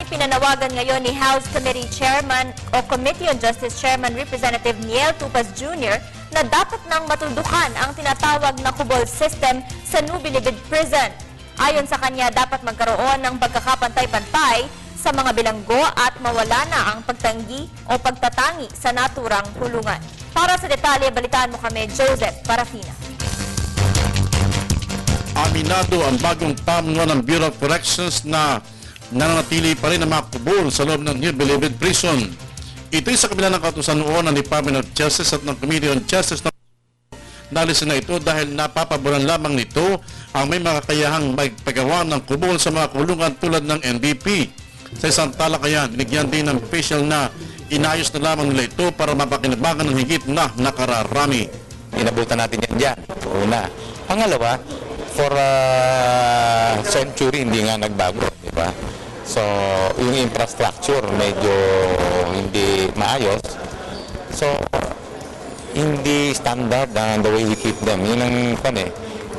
pinanawagan ngayon ni House Committee Chairman o Committee on Justice Chairman Representative Niel Tupas Jr. na dapat nang matuldukan ang tinatawag na kubol system sa Nubilibid Prison. Ayon sa kanya, dapat magkaroon ng pagkakapantay-pantay sa mga bilanggo at mawala na ang pagtanggi o pagtatangi sa naturang kulungan. Para sa detalye, balitaan mo kami, Joseph Parafina. Aminado ang bagong pamunuan ng Bureau of Corrections na nananatili pa rin ang mga kubol sa loob ng New Bilibid Prison. Ito'y sa kabila ng kautusan noon ng Department of Justice at ng Committee on Justice na nalisin na ito dahil napapaboran lamang nito ang may mga kakayahang magpagawa ng kubol sa mga kulungan tulad ng NBP. Sa isang talakayan, binigyan din ng official na inayos na lamang nila ito para mapakinabangan ng higit na nakararami. Inabutan natin yan dyan. Una. Pangalawa, for a century hindi nga nagbago, di ba? So, yung infrastructure medyo hindi maayos. So, hindi standard the way we keep them. Yun ang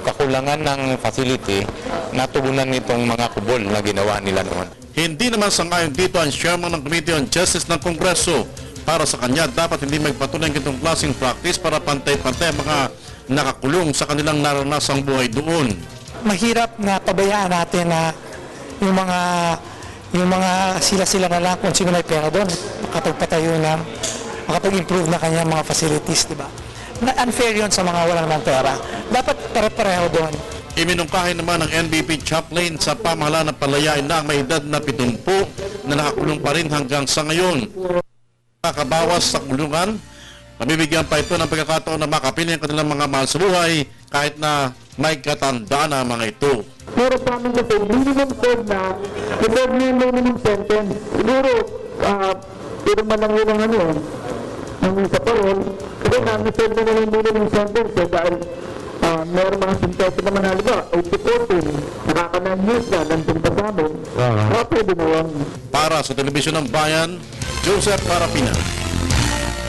kakulangan ng facility na tugunan nitong mga kubol na ginawa nila noon. Hindi naman sangayon dito ang chairman ng Committee on Justice ng Kongreso. Para sa kanya, dapat hindi magpatuloy ng itong klaseng practice para pantay-pantay ang mga nakakulong sa kanilang naranasang buhay doon. Mahirap na pabayaan natin na yung mga sila-sila na lang kung sino may pera doon, makapagpatayo na, makapag-improve na kanyang mga facilities, di ba? Unfair yun sa mga walang ng pera. Dapat pare-pareho doon. Iminungkahi naman ng NBP chaplain sa pamahalaan ng palayain na may edad na 70 na nakakulong pa rin hanggang sa ngayon. Nakabawas sa kulungan, mabibigyan pa ito ng pagkakataon na makapili ang kanilang mga mahal sa buhay kahit na may katandaan na mga ito. Pero sa amin kasi, minimum serve na, i-serve na yung minimum sentence. Siguro, pero man lang yun ang ang sa parol, kasi na-serve na yung minimum sentence dahil meron mga sentence naman halimbawa, 80-14, nakaka-9 na, nandun pa sa amin, pwede na yan. Para sa Telebisyon ng Bayan, Joseph Parafina.